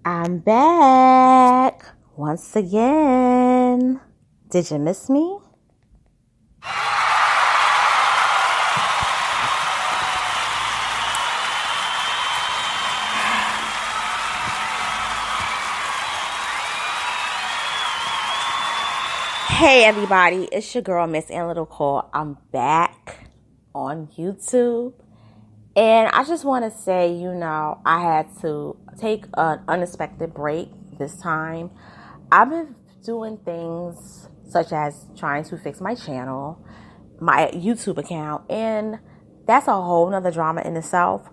I'm back once again. Did you miss me? Hey everybody, it's your girl Miss Analytical. I'm back on YouTube. And I just want to say, I had to take an unexpected break this time. I've been doing things such as trying to fix my channel, my YouTube account, and that's a whole nother drama in itself.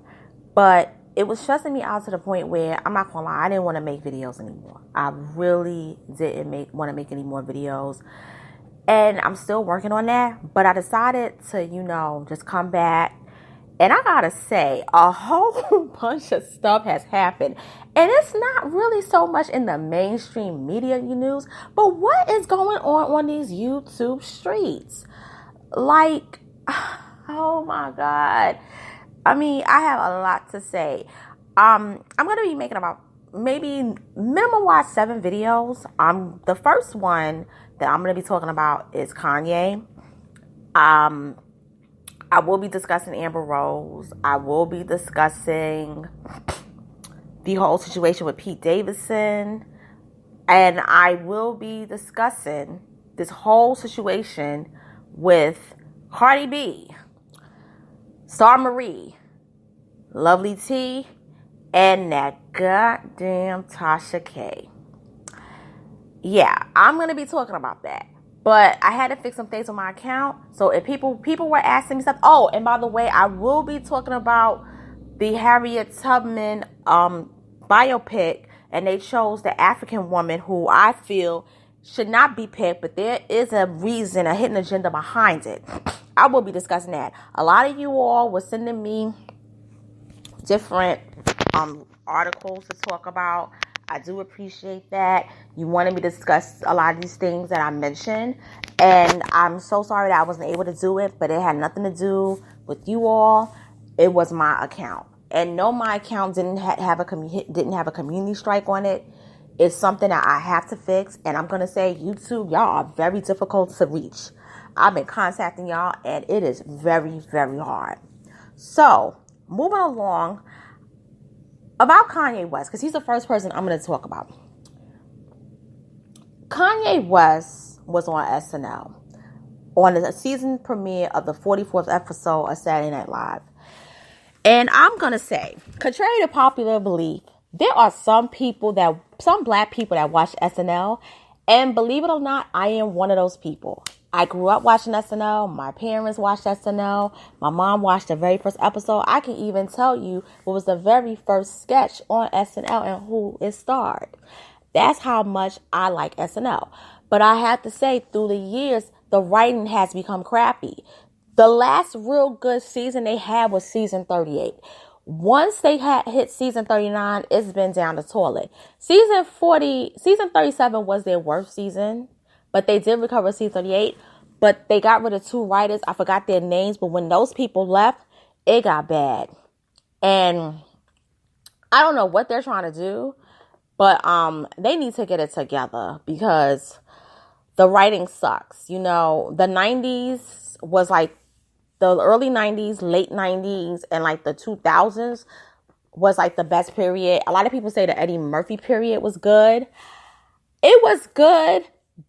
But it was stressing me out to the point where, I'm not gonna lie, I didn't want to make videos anymore. I really didn't want to make any more videos. And I'm still working on that. But I decided to, just come back. And I gotta say, a whole bunch of stuff has happened. And it's not really so much in the mainstream media news, but what is going on these YouTube streets? Like, oh my God. I mean, I have a lot to say. I'm gonna be making about maybe minimum-wise 7 videos. The first one that I'm gonna be talking about is Kanye. I will be discussing Amber Rose. I will be discussing the whole situation with Pete Davidson. And I will be discussing this whole situation with Cardi B, Star Marie, Lovely T, and that goddamn Tasha K. Yeah, I'm going to be talking about that. But I had to fix some things on my account. So if people were asking me stuff. Oh, and by the way, I will be talking about the Harriet Tubman biopic. And they chose the African woman who I feel should not be picked. But there is a reason, a hidden agenda behind it. I will be discussing that. A lot of you all were sending me different articles to talk about. I do appreciate that. You wanted me to discuss a lot of these things that I mentioned. And I'm so sorry that I wasn't able to do it. But it had nothing to do with you all. It was my account. And no, my account didn't have a community strike on it. It's something that I have to fix. And I'm going to say, YouTube, y'all are very difficult to reach. I've been contacting y'all. And it is very, very hard. So, moving along. About Kanye West, because he's the first person I'm going to talk about. Kanye West was on SNL on the season premiere of the 44th episode of Saturday Night Live. And I'm going to say, contrary to popular belief, there are some black people that watch SNL. And believe it or not, I am one of those people. I grew up watching SNL. My parents watched SNL. My mom watched the very first episode. I can even tell you what was the very first sketch on SNL and who it starred. That's how much I like SNL. But I have to say, through the years, the writing has become crappy. The last real good season they had was season 38. Once they had hit season 39, it's been down the toilet. Season 37 was their worst season. But they did recover season 38. But they got rid of 2 writers. I forgot their names. But when those people left, it got bad. And I don't know what they're trying to do. But they need to get it together. Because the writing sucks. The 90s was like the early 90s, late 90s, and like the 2000s was like the best period. A lot of people say the Eddie Murphy period was good. It was good.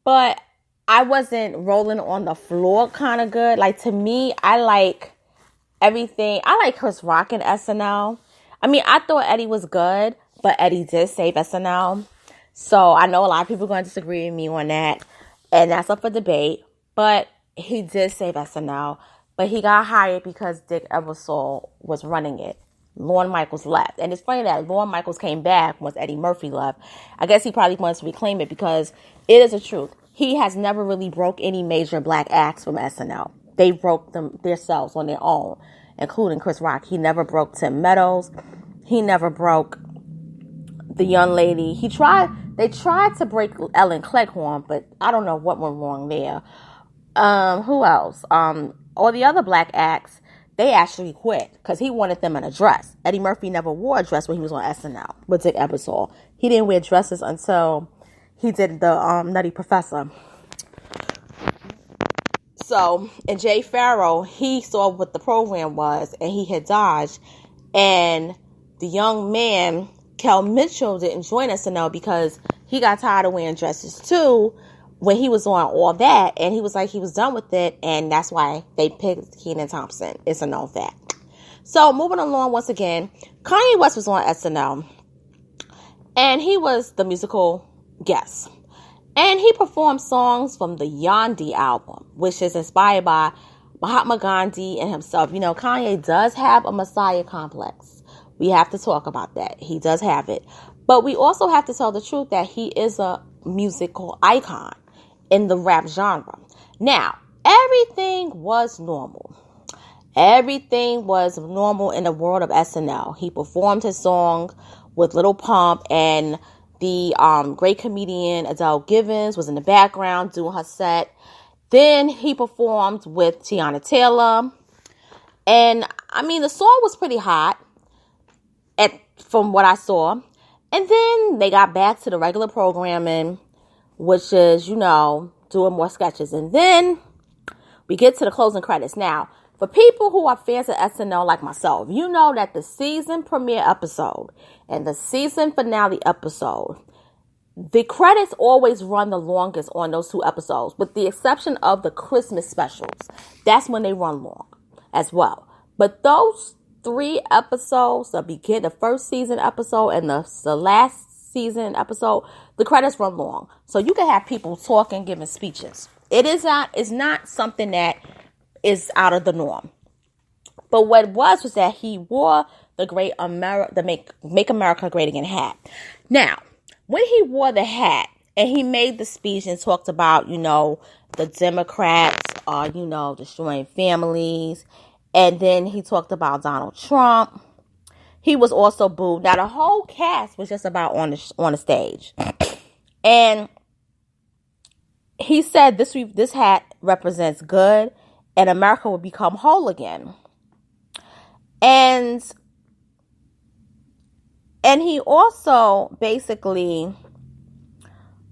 But I wasn't rolling on the floor kind of good. Like, to me, I like everything. I like Chris Rock and SNL. I mean, I thought Eddie was good, but Eddie did save SNL. So I know a lot of people are going to disagree with me on that. And that's up for debate. But he did save SNL. But he got hired because Dick Ebersol was running it. Lorne Michaels left. And it's funny that Lorne Michaels came back once Eddie Murphy left. I guess he probably wants to reclaim it because it is the truth. He has never really broke any major black acts from SNL. They broke them themselves on their own, including Chris Rock. He never broke Tim Meadows. He never broke the young lady. They tried to break Ellen Cleghorn, but I don't know what went wrong there. Who else? All the other black acts, they actually quit because he wanted them in a dress. Eddie Murphy never wore a dress when he was on SNL with Dick Ebersol. He didn't wear dresses until he did the Nutty Professor. So, and Jay Farrow, he saw what the program was, and he had dodged. And the young man, Kel Mitchell, didn't join SNL because he got tired of wearing dresses too when he was on all that. And he was like, he was done with it. And that's why they picked Kenan Thompson. It's a known fact. So, moving along once again, Kanye West was on SNL. And he was the musical guest. And he performed songs from the Yandi album, which is inspired by Mahatma Gandhi and himself. You know, Kanye does have a messiah complex. We have to talk about that. He does have it. But we also have to tell the truth that he is a musical icon in the rap genre. Now, everything was normal. Everything was normal in the world of SNL. He performed his song with Little Pump, and the great comedian Adele Givens was in the background doing her set. Then he performed with Tiana Taylor. And, I mean, the song was pretty hot from what I saw. And then they got back to the regular programming, which is, you know, doing more sketches. And then we get to the closing credits. Now, for people who are fans of SNL like myself, you know that the season premiere episode and the season finale episode, the credits always run the longest on those two episodes, with the exception of the Christmas specials. That's when they run long as well. But those 3 episodes, the first season episode and the last season episode, the credits run long. So you can have people talking, giving speeches. It's not something that is out of the norm. But what was that he wore the Make America Great Again hat. Now, when he wore the hat and he made the speech and talked about, you know, the Democrats are, you know, destroying families, and then he talked about Donald Trump, he was also booed. Now, the whole cast was just about on the stage. And he said this hat represents good, and America will become whole again. And he also basically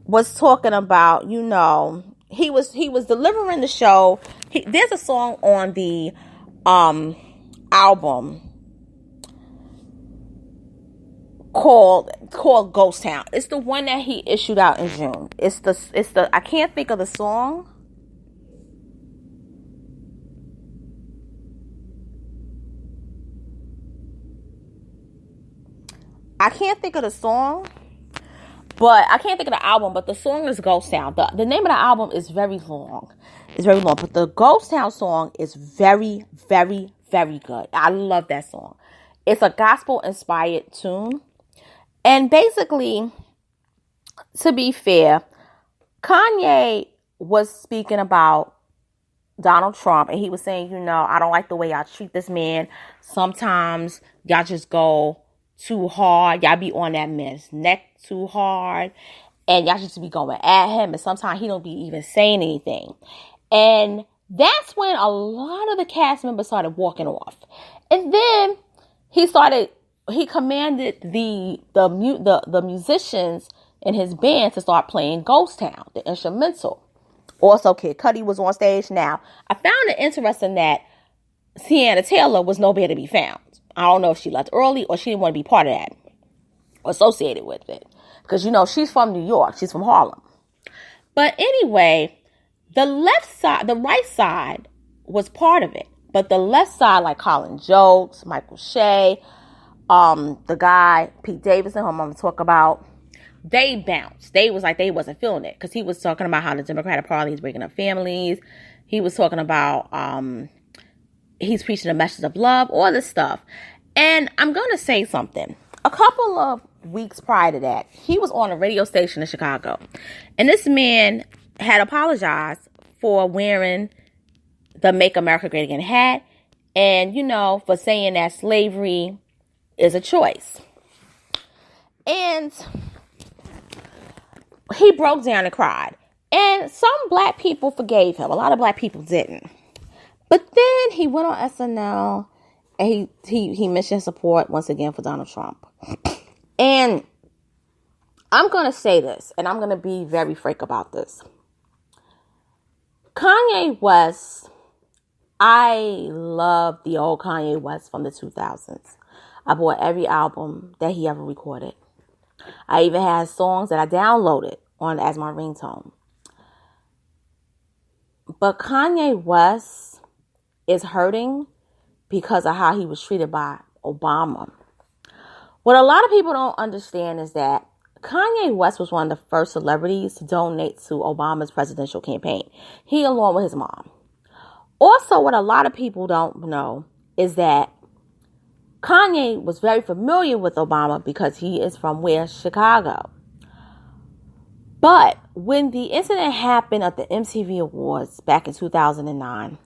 was talking about, you know, he was delivering the show. There's a song on the album called Ghost Town. It's the one that he issued out in June. It's the I can't think of the song. I can't think of the song, but I can't think of the album, but the song is Ghost Town. The name of the album is very long. It's very long, but the Ghost Town song is very, very, very good. I love that song. It's a gospel-inspired tune. And basically, to be fair, Kanye was speaking about Donald Trump, and he was saying, you know, I don't like the way y'all treat this man. Sometimes y'all just go too hard. Y'all be on that man's neck too hard, and y'all just be going at him, and sometimes he don't be even saying anything. And that's when a lot of the cast members started walking off. And then he commanded the musicians in his band to start playing Ghost Town, the instrumental. Also, Kid Cudi was on stage. Now, I found it interesting that Tiana Taylor was nowhere to be found. I don't know if she left early or she didn't want to be part of that, associated with it. Because, you know, she's from New York. She's from Harlem. But anyway, the right side was part of it. But the left side, like Colin Jost, Michael Shea, the guy, Pete Davidson, who I'm going to talk about, they bounced. They was like, they wasn't feeling it. Because he was talking about how the Democratic Party is breaking up families. He was talking about, he's preaching a message of love, all this stuff. And I'm going to say something. A couple of weeks prior to that, he was on a radio station in Chicago. And this man had apologized for wearing the Make America Great Again hat. And, you know, for saying that slavery is a choice. And he broke down and cried. And some black people forgave him. A lot of black people didn't. But then he went on SNL and he mentioned support once again for Donald Trump. And I'm going to say this, and I'm going to be very frank about this. Kanye West, I love the old Kanye West from the 2000s. I bought every album that he ever recorded. I even had songs that I downloaded on as my ringtone. But Kanye West is hurting because of how he was treated by Obama. What a lot of people don't understand is that Kanye West was one of the first celebrities to donate to Obama's presidential campaign. He along with his mom. Also, what a lot of people don't know is that Kanye was very familiar with Obama because he is from Chicago. But when the incident happened at the MTV Awards back in 2009,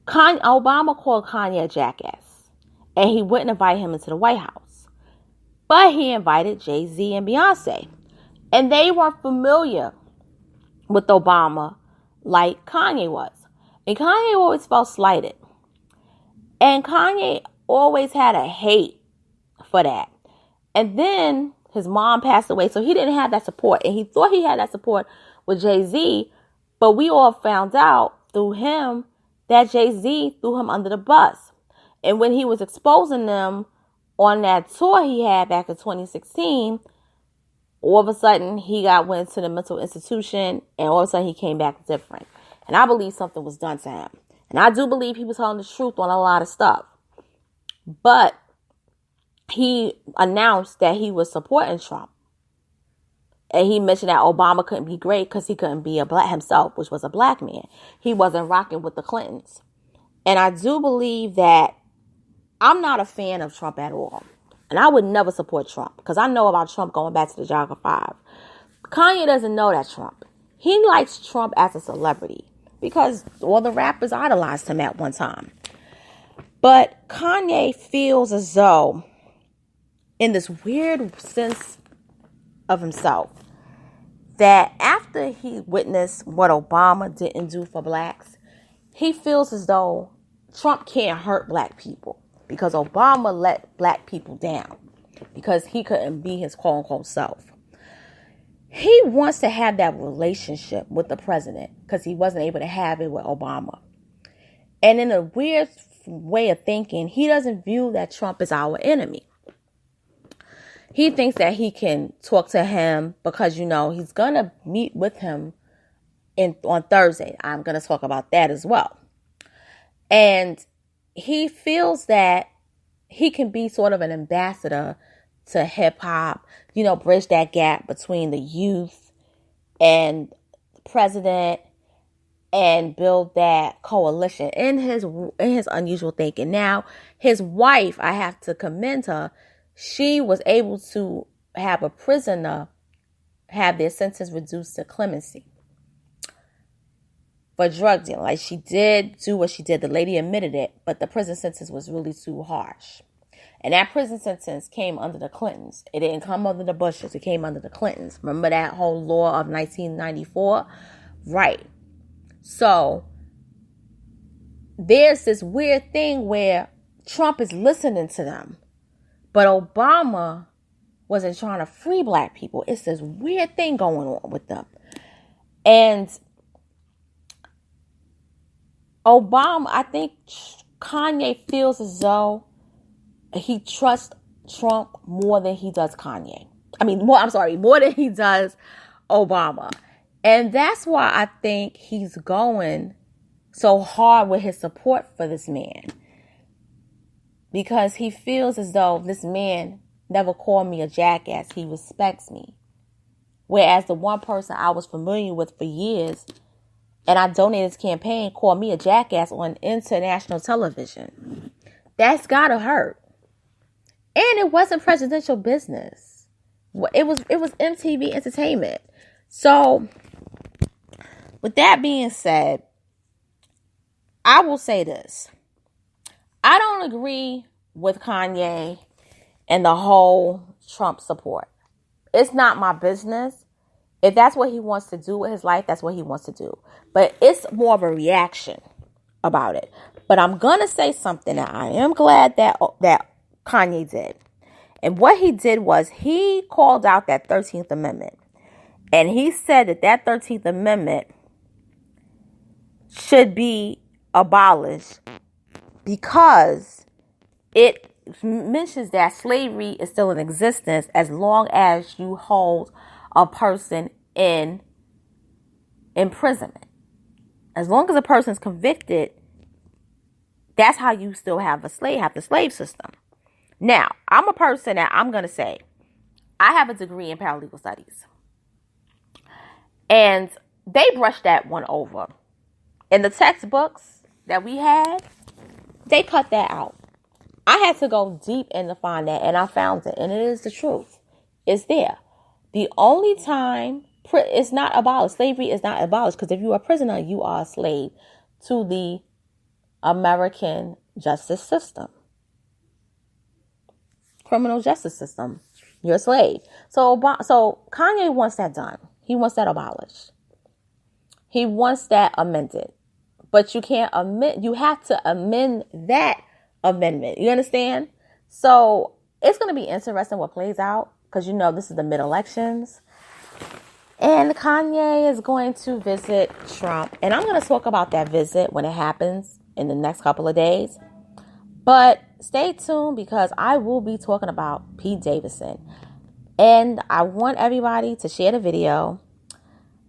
Obama called Kanye a jackass. And he wouldn't invite him into the White House. But he invited Jay-Z and Beyonce. And they weren't familiar with Obama like Kanye was. And Kanye always felt slighted. And Kanye always had a hate for that. And then his mom passed away, so he didn't have that support. And he thought he had that support with Jay-Z. But we all found out through him that Jay-Z threw him under the bus. And when he was exposing them on that tour he had back in 2016, all of a sudden he went to the mental institution, and all of a sudden he came back different. And I believe something was done to him. And I do believe he was telling the truth on a lot of stuff. But he announced that he was supporting Trump. And he mentioned that Obama couldn't be great because he couldn't be a black himself, which was a black man. He wasn't rocking with the Clintons. And I do believe that I'm not a fan of Trump at all. And I would never support Trump because I know about Trump going back to the Jogger 5. Kanye doesn't know that Trump. He likes Trump as a celebrity because all the rappers idolized him at one time. But Kanye feels as though, in this weird sense of himself, that after he witnessed what Obama didn't do for blacks, he feels as though Trump can't hurt black people because Obama let black people down because he couldn't be his quote-unquote self. He wants to have that relationship with the president because he wasn't able to have it with Obama. And in a weird way of thinking, he doesn't view that Trump is our enemy. He thinks that he can talk to him because, he's going to meet with him on Thursday. I'm going to talk about that as well. And he feels that he can be sort of an ambassador to hip hop, bridge that gap between the youth and the president and build that coalition in his unusual thinking. Now, his wife, I have to commend her. She was able to have a prisoner have their sentence reduced to clemency for drug dealing. Like, she did do what she did. The lady admitted it, but the prison sentence was really too harsh. And that prison sentence came under the Clintons. It didn't come under the Bushes. It came under the Clintons. Remember that whole law of 1994? Right. So there's this weird thing where Trump is listening to them, but Obama wasn't trying to free black people. It's this weird thing going on with them. And Obama, I think Kanye feels as though he trusts Trump more than he does Kanye. More than he does Obama. And that's why I think he's going so hard with his support for this man. Because he feels as though this man never called me a jackass. He respects me. Whereas the one person I was familiar with for years, and I donated his campaign, called me a jackass on international television. That's gotta hurt. And it wasn't presidential business. It was MTV Entertainment. So, with that being said, I will say this. I don't agree with Kanye and the whole Trump support. It's not my business. If that's what he wants to do with his life, that's what he wants to do. But it's more of a reaction about it. But I'm going to say something that I am glad that Kanye did. And what he did was he called out that 13th Amendment. And he said that 13th Amendment should be abolished because it mentions that slavery is still in existence as long as you hold a person in imprisonment. As long as a person's convicted, that's how you still have the slave system. Now, I'm a person that I'm going to say, I have a degree in paralegal studies. And they brushed that one over. In the textbooks that we had, they cut that out. I had to go deep in to find that, and I found it. And it is the truth. It's there. The only time it's not abolished, slavery is not abolished, because if you are a prisoner, you are a slave to the American justice system. Criminal justice system. You're a slave. So Kanye wants that done. He wants that abolished. He wants that amended. But you can't amend, you have to amend that amendment. You understand? So it's going to be interesting what plays out, because this is the mid-elections. And Kanye is going to visit Trump. And I'm going to talk about that visit when it happens in the next couple of days. But stay tuned, because I will be talking about Pete Davidson. And I want everybody to share the video.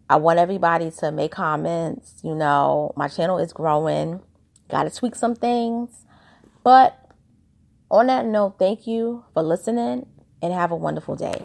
I want everybody to make comments. My channel is growing. Got to tweak some things. But on that note, thank you for listening and have a wonderful day.